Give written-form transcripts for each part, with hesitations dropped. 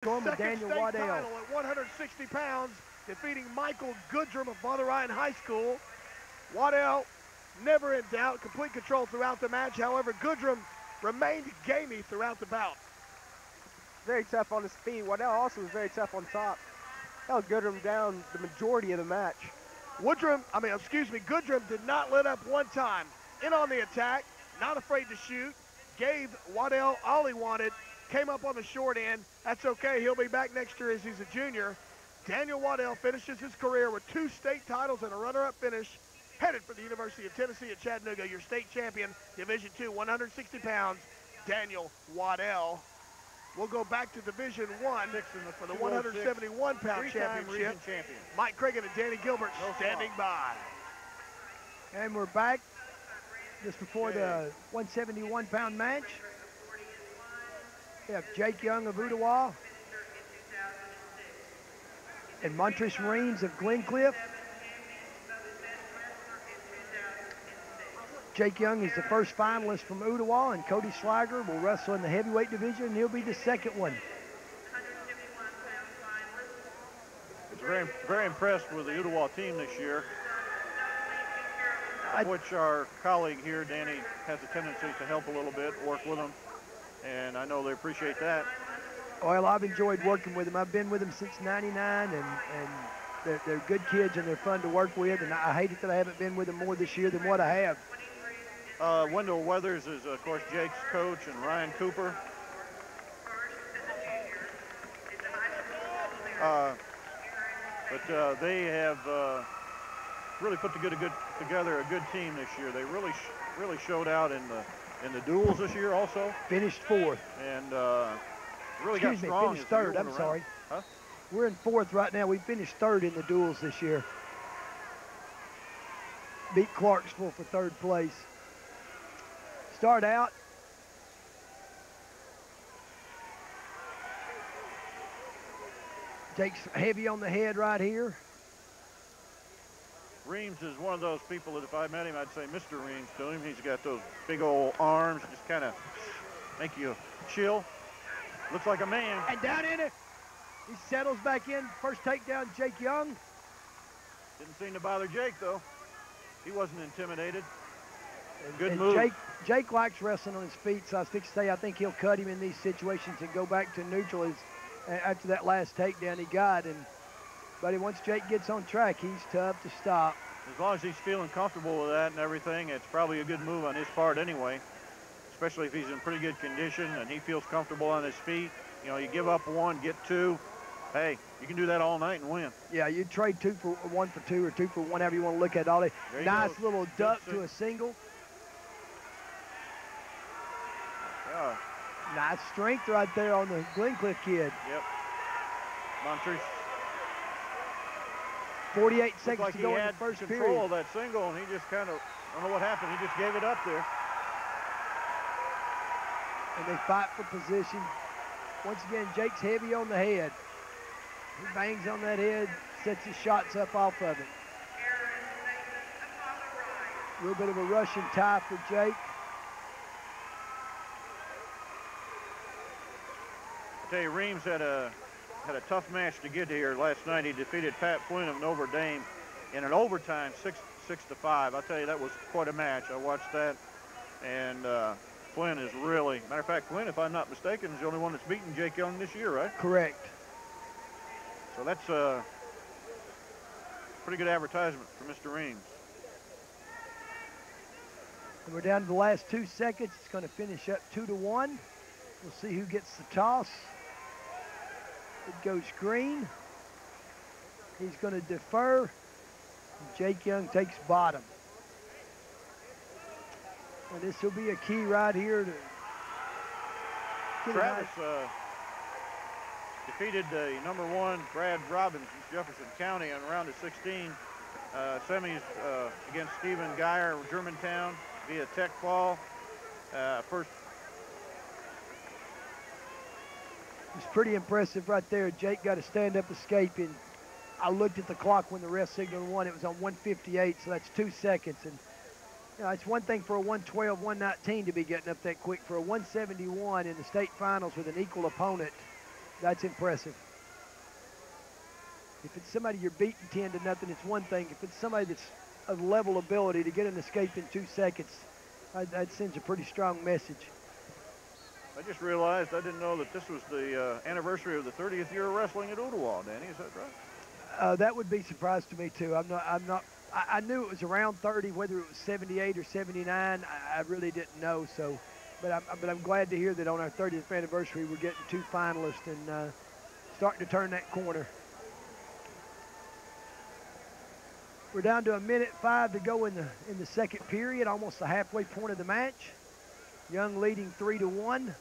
Storm with second Daniel state Waddell. title at 160 pounds, defeating Michael Goodrum of Mother Ryan High School. Waddell never in doubt, complete control throughout the match. However, Goodrum remained gamey throughout the bout. Very tough on his feet. Waddell also was very tough on top. Held Goodrum down the majority of the match. Goodrum did not let up one time. In on the attack, not afraid to shoot, gave Waddell all he wanted, came up on the short end. That's okay, he'll be back next year as he's a junior. Daniel Waddell finishes his career with 2 state titles and a runner-up finish, headed for the University of Tennessee at Chattanooga, your state champion, Division II, 160 pounds, Daniel Waddell. We'll go back to Division I for the 171-pound championship. Mike Cragen and Danny Gilbert standing by. And we're back just before the 171-pound match. We have Jake Young of Ottawa and Montrese Reams of Glencliff. Jake Young is the first finalist from Ottawa, and Cody Slager will wrestle in the heavyweight division, and he'll be the second one. It's very impressed with the Ottawa team this year, which our colleague here, Danny, has a tendency to help a little bit, work with them, and I know they appreciate that. Well, I've enjoyed working with them. I've been with them since '99, and they're good kids, and they're fun to work with, and I hate it that I haven't been with them more this year than what I have. Wendell Weathers is, of course, Jake's coach, and Ryan Cooper. But they have really put together a good team this year. They really showed out in the duels this year also. Finished 4th. And really got strong. Finished 3rd, I'm sorry. Huh? We're in 4th right now. We finished 3rd in the duels this year. Beat Clarksville for 3rd place. Start out. Jake's heavy on the head right here. Reams is one of those people that if I met him, I'd say Mr. Reams to him. He's got those big old arms, just kind of make you chill. Looks like a man. And down in it. He settles back in. First takedown, Jake Young. Didn't seem to bother Jake, though. He wasn't intimidated. Good move. Jake likes wrestling on his feet, so I was fixing to say I think he'll cut him in these situations and go back to neutral after that last takedown he got. But once Jake gets on track, he's tough to stop. As long as he's feeling comfortable with that and everything, it's probably a good move on his part anyway, especially if he's in pretty good condition and he feels comfortable on his feet. You know, you give up 1, get 2. Hey, you can do that all night and win. Yeah, you trade 1 for 2 or 2 for 1, however you want to look at it all day. Nice little duck to a single. Yeah. Nice strength right there on the Glencliff kid. Yep. Montrese. 48 seconds like to go in the first period. He had control of that single, and he just kind of, I don't know what happened, he just gave it up there. And they fight for position. Once again, Jake's heavy on the head. He bangs on that head, sets his shots up off of it. A little bit of a Russian tie for Jake. I tell you, Reams had a tough match to get here last night. He defeated Pat Flynn of Notre Dame in an overtime, 6-5. I'll tell you, that was quite a match. I watched that, and Flynn is really, matter of fact, Flynn, if I'm not mistaken, is the only one that's beaten Jake Young this year, right? Correct. So that's a pretty good advertisement for Mr. Reams. And we're down to the last 2 seconds. It's going to finish up 2-1. We'll see who gets the toss. It goes green. He's going to defer. And Jake Young takes bottom. And this will be a key right here to Travis defeated the #1 Brad Robbins in Jefferson County in round of 16. Semis against Stephen Geyer of Germantown via tech fall. First. It's pretty impressive right there. Jake got a stand-up escape, and I looked at the clock when the ref signaled 1. It was on 1:58, so that's 2 seconds. And you know, it's one thing for a 112, 119 to be getting up that quick. For a 171 in the state finals with an equal opponent, That's impressive. If it's somebody you're beating 10-0, it's one thing. If it's somebody that's of level ability to get an escape in 2 seconds, that sends a pretty strong message. I just realized I didn't know that this was the anniversary of the 30th year of wrestling at Ottawa, Danny. Is that right? That would be a surprise to me too. I knew it was around 30, whether it was 78 or 79. I really didn't know. So, but I'm glad to hear that on our 30th anniversary we're getting 2 finalists and starting to turn that corner. We're down to 1:05 to go in the second period, almost the halfway point of the match. Young leading 3-1.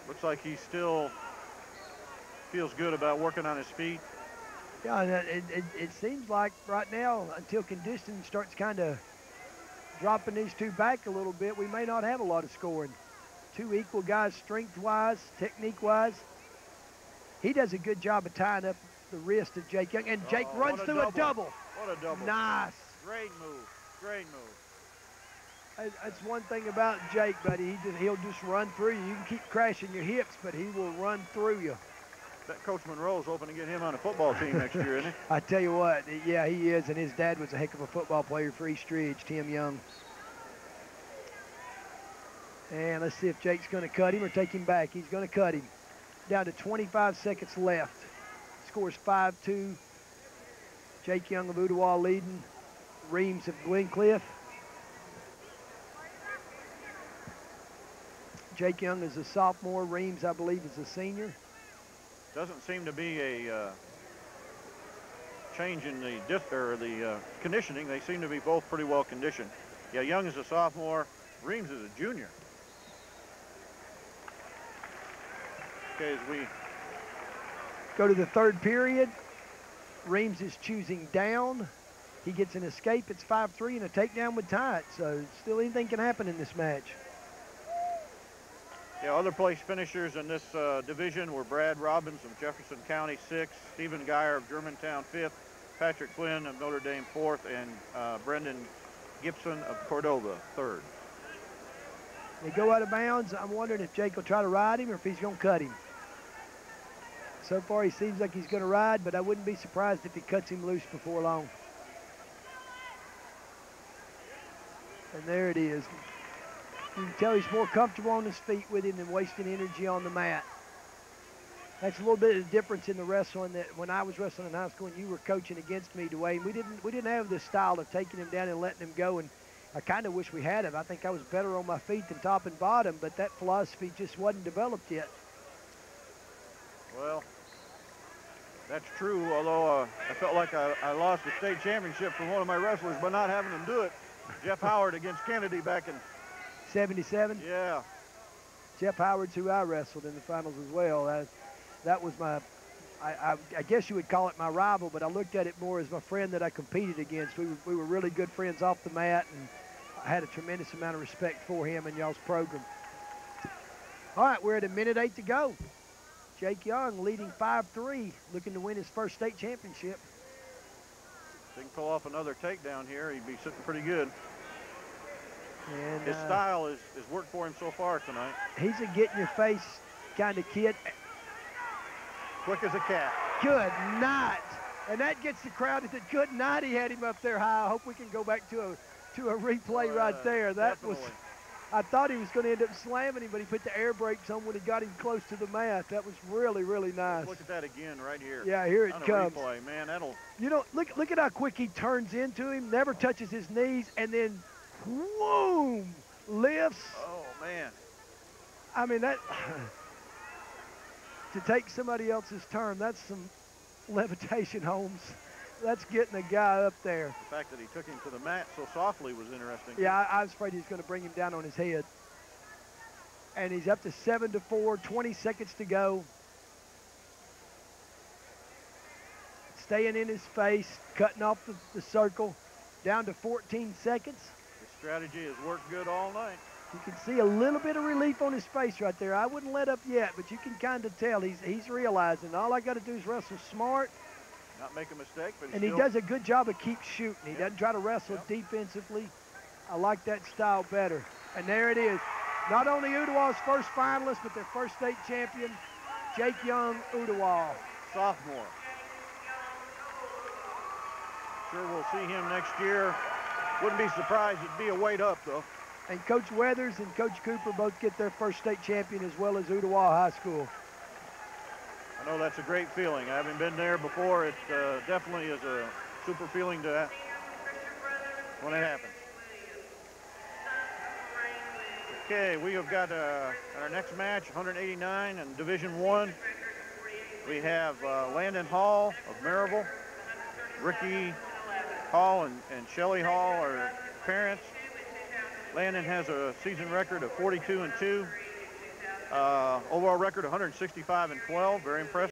Looks like he still feels good about working on his feet. Yeah, and it seems like right now, until conditioning starts kind of dropping these two back a little bit, we may not have a lot of scoring. 2 equal guys, strength-wise, technique-wise. He does a good job of tying up the wrist of Jake Young, and Jake runs through a double. What a double. Nice. Great move. Great move. That's one thing about Jake, buddy. He'll just run through you. You can keep crashing your hips, but he will run through you. Bet Coach Monroe's hoping to get him on a football team next year, isn't he? I tell you what, yeah, he is, and his dad was a heck of a football player for East Ridge, Tim Young. And let's see if Jake's going to cut him or take him back. He's going to cut him. Down to 25 seconds left. Scores 5-2. Jake Young of Ottawa leading. Reams of Glencliff. Jake Young is a sophomore. Reams, I believe, is a senior. Doesn't seem to be a change in the conditioning. They seem to be both pretty well conditioned. Yeah, Young is a sophomore. Reams is a junior. Okay, as we go to the third period, Reams is choosing down. He gets an escape. It's 5-3 and a takedown would tie it. So still anything can happen in this match. Yeah, other place finishers in this division were Brad Robbins of Jefferson County 6th, Stephen Geyer of Germantown 5th, Patrick Flynn of Notre Dame 4th, and Brendan Gibson of Cordova 3rd. They go out of bounds. I'm wondering if Jake will try to ride him or if he's going to cut him. So far, he seems like he's going to ride, but I wouldn't be surprised if he cuts him loose before long. And there it is. You can tell he's more comfortable on his feet with him than wasting energy on the mat. That's a little bit of the difference in the wrestling that when I was wrestling in high school and you were coaching against me, Dwayne, we didn't have this style of taking him down and letting him go. And I kind of wish we had him. I think I was better on my feet than top and bottom, but that philosophy just wasn't developed yet. Well, that's true, although I felt like I lost the state championship from one of my wrestlers by not having him do it. Jeff Howard against Kennedy back in 77? Yeah. Jeff Howard's who I wrestled in the finals as well. That was my, I guess you would call it my rival, but I looked at it more as my friend that I competed against. We were really good friends off the mat, and I had a tremendous amount of respect for him and y'all's program. All right, we're at 1:08 to go. Jake Young leading 5-3, looking to win his first state championship. If he can pull off another takedown here, he'd be sitting pretty good. And his style is worked for him so far tonight. He's a get-in-your-face kind of kid. Quick as a cat. Good night. And that gets the crowd. It's a good night. He had him up there high. I hope we can go back to a replay right there. That definitely. was, I thought he was going to end up slamming him, but he put the air brakes on when he got him close to the mat. That was really, really nice. Look at that again right here. Yeah, here it comes. Replay, man, that'll. You know, look at how quick he turns into him, never touches his knees, and then, boom, lifts. Oh, man. I mean, that, to take somebody else's term, that's some levitation, Holmes. That's getting a guy up there. The fact that he took him to the mat so softly was interesting. Yeah, I was afraid he was going to bring him down on his head. And he's up to 7-4, 20 seconds to go. Staying in his face, cutting off the circle, down to 14 seconds. The strategy has worked good all night. You can see a little bit of relief on his face right there. I wouldn't let up yet, but you can kind of tell he's realizing all I got to do is wrestle smart not make a mistake, but And he does a good job of keep shooting. He doesn't try to wrestle defensively. I like that style better. And there it is. Not only Udawal's first finalist, but their first state champion, Jake Young Udawal. Sophomore. Sure we'll see him next year. Wouldn't be surprised it'd be a weight up, though. And Coach Weathers and Coach Cooper both get their first state champion as well as Udawal High School. I know that's a great feeling. I haven't been there before. It definitely is a super feeling to when it happens. Okay, we have got our next match, 189 in Division I. We have Landon Hall of Maryville. Ricky Hall and Shelly Hall are parents. Landon has a season record of 42-2. Overall record 165-12. Very impressive.